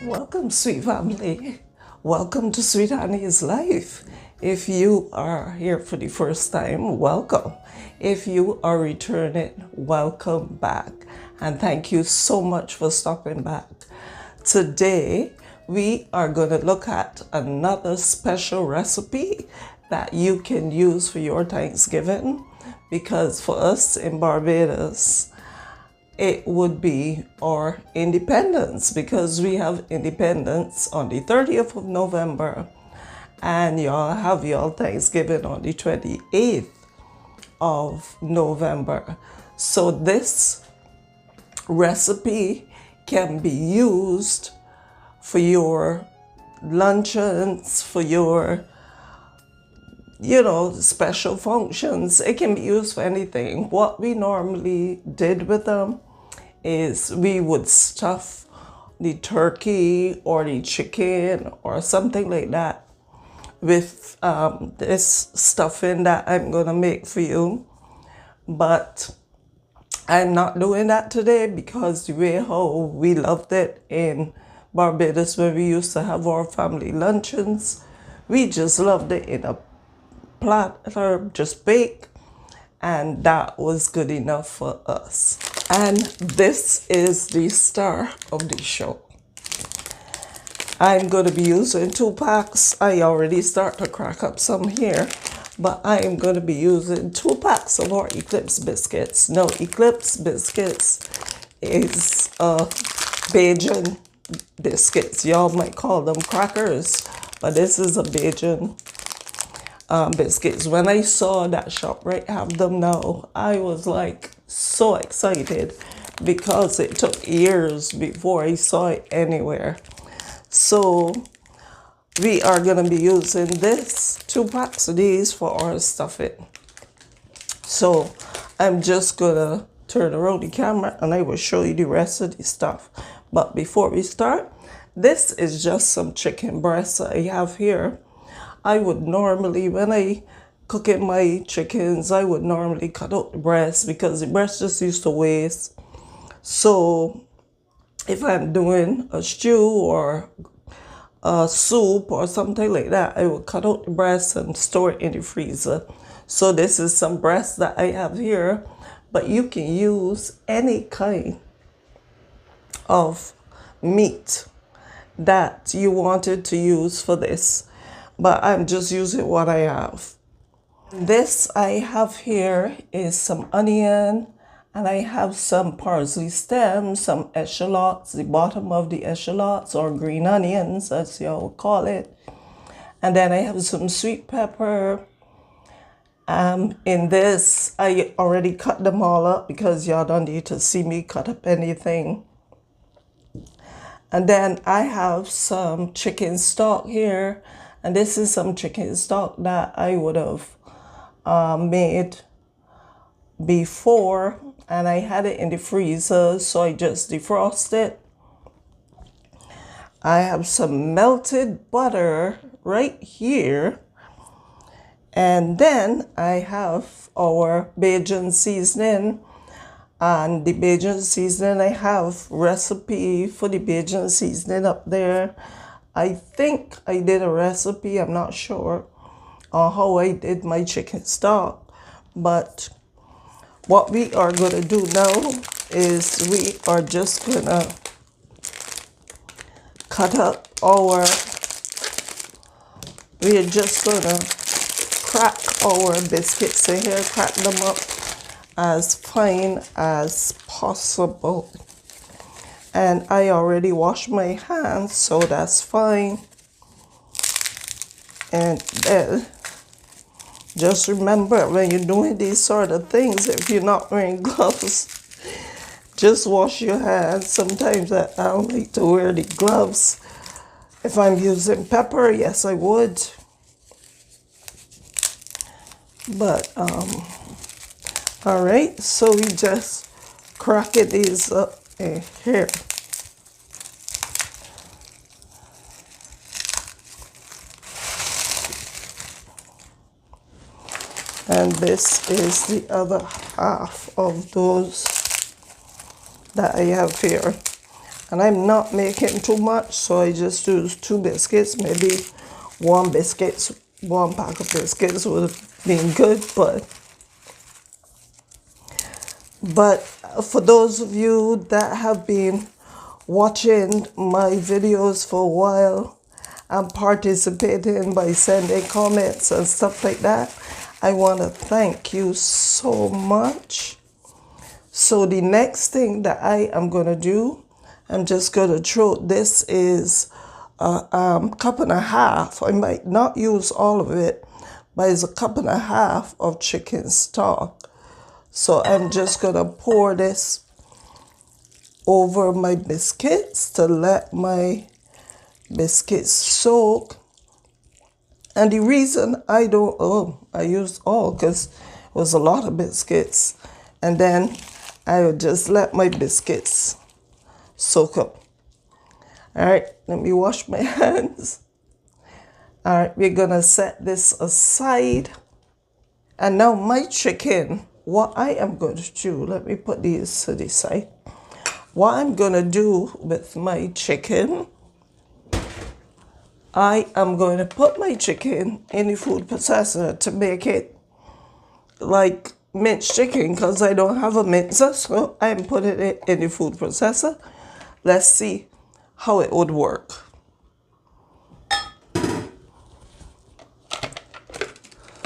Welcome, sweet family. Welcome to Sweet Honey's Life. If you are here for the first time, welcome. If you are returning, welcome back. And thank you so much for stopping back. Today, we are going to look at another special recipe that you can use for your Thanksgiving, because for us in Barbados, it would be our independence, because we have independence on the 30th of November and y'all have your Thanksgiving on the 28th of November. So this recipe can be used for your luncheons, for your special functions. It can be used for anything. What we normally did with them is we would stuff the turkey or the chicken or something like that with this stuffing that I'm gonna make for you. But I'm not doing that today because the way how we loved it in Barbados when we used to have our family luncheons, we just loved it in a platter, just bake, and that was good enough for us. And this is the star of the show. I'm going to be using 2 packs. I already start to crack up some here, but I am going to be using 2 packs of our Eclipse biscuits. Now, Eclipse biscuits is Bajan biscuits. Y'all might call them crackers, but this is a Bajan biscuits. When I saw that ShopRite have them now, I was like so excited because it took years before I saw it anywhere. So we are going to be using this 2 packs of these for our stuffing. So I'm just going to turn around the camera and I will show you the rest of the stuff. But before we start, this is just some chicken breasts I have here. I would normally, when I cook in my chickens, I would normally cut out the breast because the breast just used to waste. So if I'm doing a stew or a soup or something like that, I would cut out the breast and store it in the freezer. So this is some breast that I have here, but you can use any kind of meat that you wanted to use for this, but I'm just using what I have. This I have here is some onion, and I have some parsley stems, some eschalots, the bottom of the eschalots, or green onions as y'all call it. And then I have some sweet pepper. In this, I already cut them all up because y'all don't need to see me cut up anything. And then I have some chicken stock here. And this is some chicken stock that I would have made before. And I had it in the freezer, so I just defrosted it. I have some melted butter right here. And then I have our Bajan seasoning. And the Bajan seasoning, I have recipe for the Bajan seasoning up there. I think I did a recipe, I'm not sure, on how I did my chicken stock. But what we are going to do now is we are just going to cut up we're just going to crack our biscuits in here, crack them up as fine as possible. And I already washed my hands, so that's fine. And then just remember, when you're doing these sort of things, if you're not wearing gloves, just wash your hands. Sometimes I don't like to wear the gloves. If I'm using pepper, yes, I would. But, all right, so we just cracking these up in here. And this is the other half of those that I have here. And I'm not making too much, so I just use 2 biscuits, maybe 1 pack of biscuits would have been good, but for those of you that have been watching my videos for a while and participating by sending comments and stuff like that, I want to thank you so much. So the next thing that I am going to do, I'm just going to throw, this is a cup and a half. I might not use all of it, but it's a cup and a half of chicken stock. So I'm just going to pour this over my biscuits to let my biscuits soak. And the reason I used all because it was a lot of biscuits. And then I would just let my biscuits soak up. All right, let me wash my hands. All right, we're going to set this aside. And now my chicken, what I am going to do, let me put these to the side. What I'm going to do with my chicken, I am going to put my chicken in the food processor to make it like minced chicken because I don't have a mincer, so I'm putting it in the food processor. Let's see how it would work.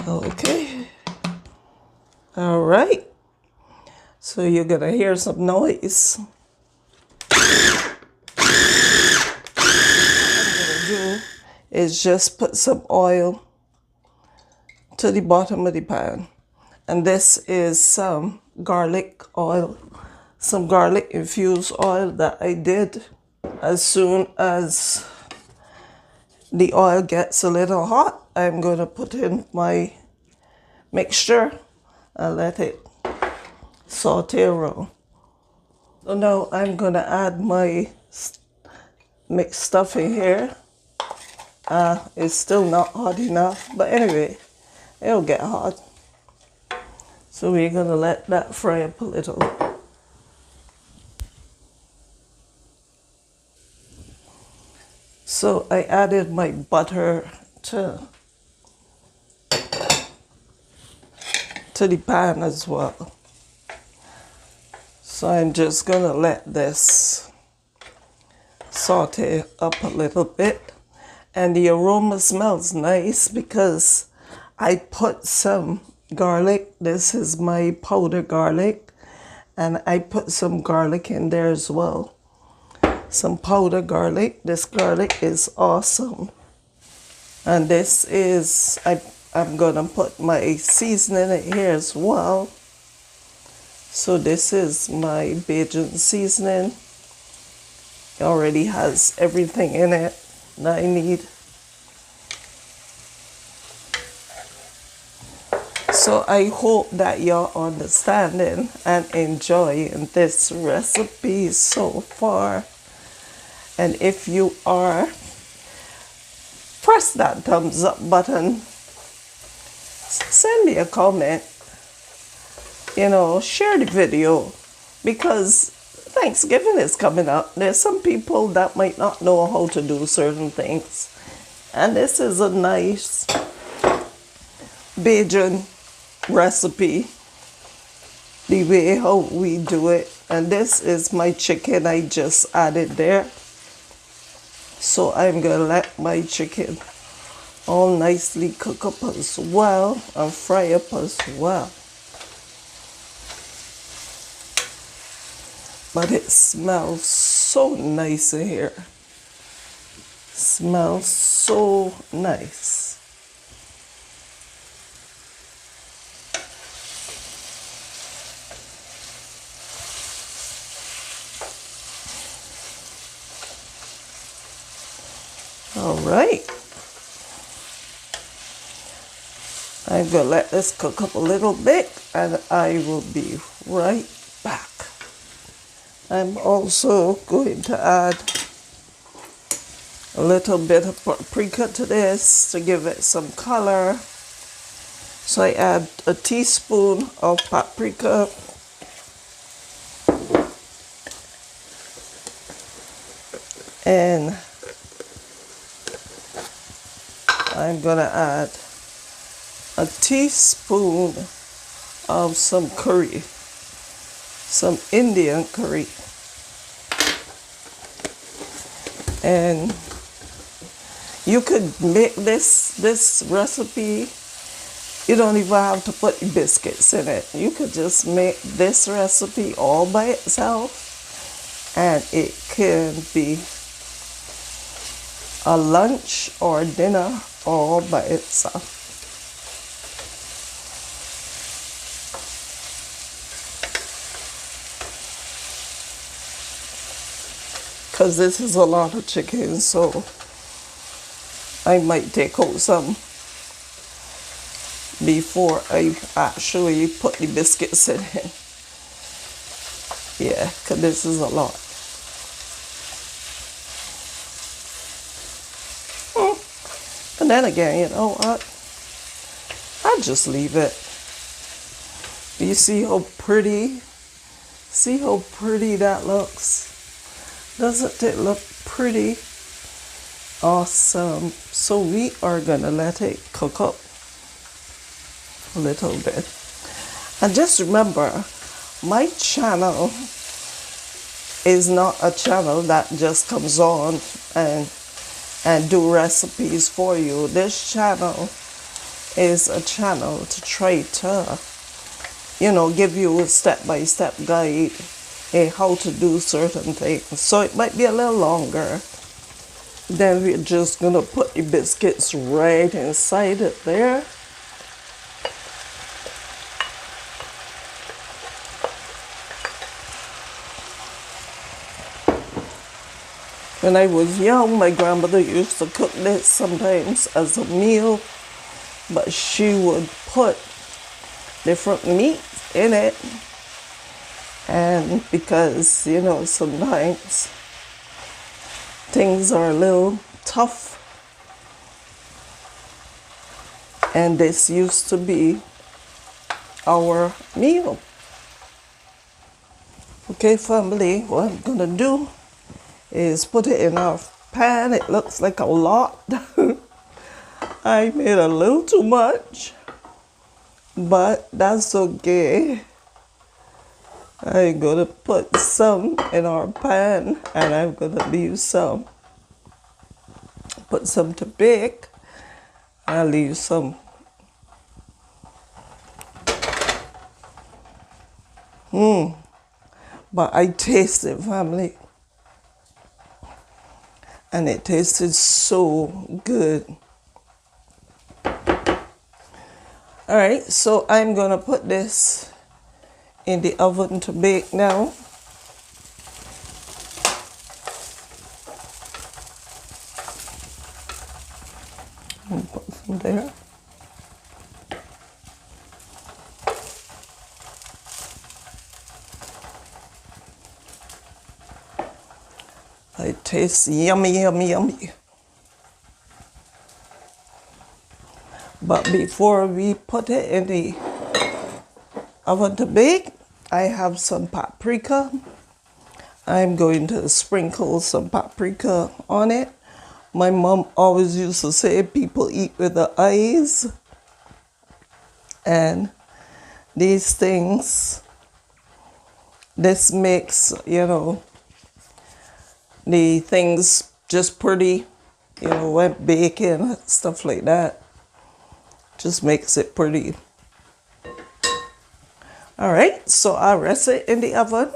Okay. All right. So you're going to hear some noise. What I'm going to do is just put some oil to the bottom of the pan. And this is some garlic oil, some garlic infused oil that I did. As soon as the oil gets a little hot, I'm going to put in my mixture and let it saute around. So now I'm going to add my mixed stuffing here. It's still not hot enough, but anyway, it'll get hot. So we're going to let that fry up a little. So I added my butter to the pan as well. So I'm just going to let this saute up a little bit. And the aroma smells nice because I put some garlic. This is my powdered garlic. And I put some garlic in there as well. Some powdered garlic. This garlic is awesome. And this is, I'm going to put my seasoning in here as well. So this is my Bajan seasoning. It already has everything in it that I need. So I hope that you're understanding and enjoying this recipe so far. And if you are, press that thumbs up button. Send me a comment. You know, share the video because Thanksgiving is coming up. There's some people that might not know how to do certain things. And this is a nice Bajan recipe, the way how we do it. And this is my chicken I just added there. So I'm going to let my chicken all nicely cook up as well and fry up as well. But it smells so nice in here. Smells so nice. All right. I'm going to let this cook up a little bit and I will be right back. I'm also going to add a little bit of paprika to this to give it some color. So I add a teaspoon of paprika. And I'm gonna add a teaspoon of some curry, some Indian curry. And you could make this recipe. You don't even have to put biscuits in it. You could just make this recipe all by itself, and it can be a lunch or dinner all by itself. Because this is a lot of chicken, so I might take out some before I actually put the biscuits in it. Yeah, because this is a lot. And then again, you know what? I'll just leave it. You see how pretty? See how pretty that looks? Doesn't it look pretty? Awesome. So we are gonna let it cook up a little bit. And just remember, my channel is not a channel that just comes on and do recipes for you. This channel is a channel to try to, give you a step-by-step guide in how to do certain things. So it might be a little longer. Then we're just gonna put the biscuits right inside it there. When I was young, my grandmother used to cook this sometimes as a meal, but she would put different meat in it. And because, sometimes things are a little tough, and this used to be our meal. Okay, family, what I'm gonna do is put it in our pan. It looks like a lot. I made a little too much, but that's okay. I'm gonna put some in our pan, and I'm gonna leave some. Put some to bake. I'll leave some. But I tasted, family, and it tasted so good. All right, so I'm gonna put this in the oven to bake now. And put some there. It tastes yummy, yummy, yummy. But before we put it in the oven to bake, I have some paprika. I'm going to sprinkle some paprika on it. My mom always used to say people eat with the eyes. And these things, this makes, the things just pretty, when baking, stuff like that. Just makes it pretty. All right, so I'll rest it in the oven,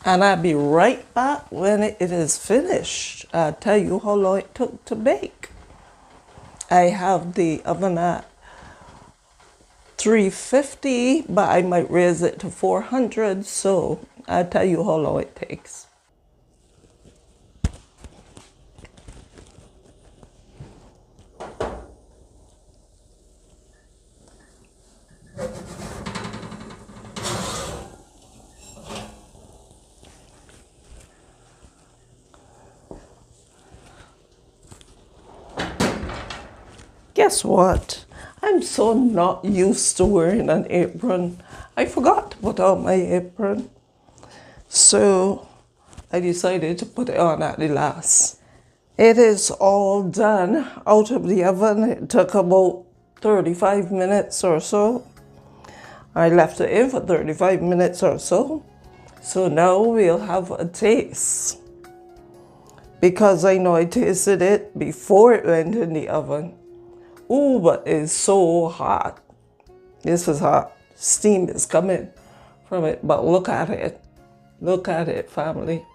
and I'll be right back when it is finished. I'll tell you how long it took to bake. I have the oven at 350, but I might raise it to 400, so I'll tell you how long it takes. Guess what? I'm so not used to wearing an apron. I forgot to put on my apron. So I decided to put it on at the last. It is all done out of the oven. It took about 35 minutes or so. I left it in for 35 minutes or so. So now we'll have a taste. Because I know I tasted it before it went in the oven. Ooh, but it's so hot. This is hot. Steam is coming from it. But look at it. Look at it, family.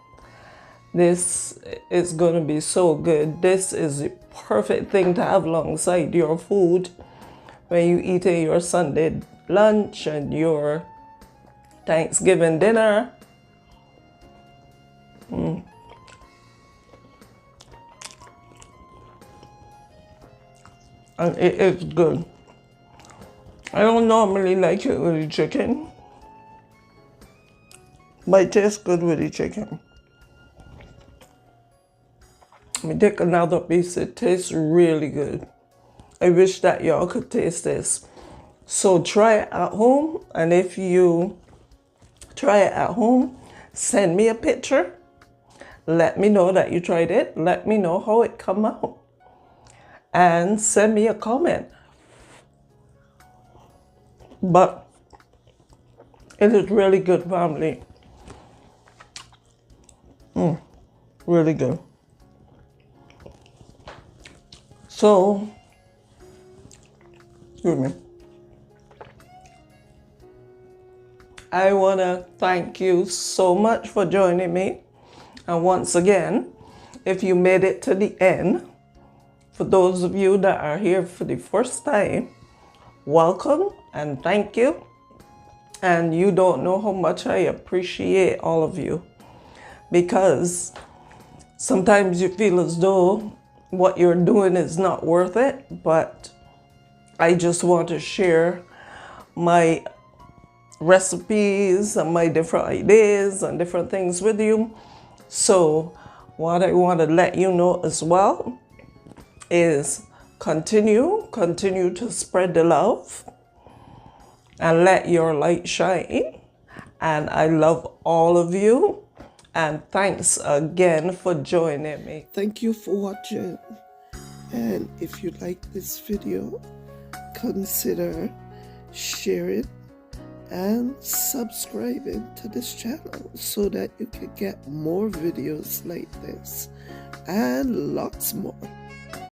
This is going to be so good. This is the perfect thing to have alongside your food when you eat your Sunday lunch and your Thanksgiving dinner. And it is good. I don't normally like it with the chicken, but it tastes good with the chicken. Let me take another piece. It tastes really good. I wish that y'all could taste this. So try it at home, and if you try it at home, send me a picture. Let me know that you tried it. Let me know how it come out. And send me a comment. But it is really good, family. Really good. So, excuse me. I want to thank you so much for joining me. And once again, if you made it to the end, for those of you that are here for the first time, welcome and thank you. And you don't know how much I appreciate all of you, because sometimes you feel as though what you're doing is not worth it, but I just want to share my recipes and my different ideas and different things with you. So what I want to let you know as well is continue to spread the love and let your light shine. And I love all of you. And thanks again for joining me. Thank you for watching. And if you like this video, consider sharing and subscribing to this channel so that you can get more videos like this and lots more.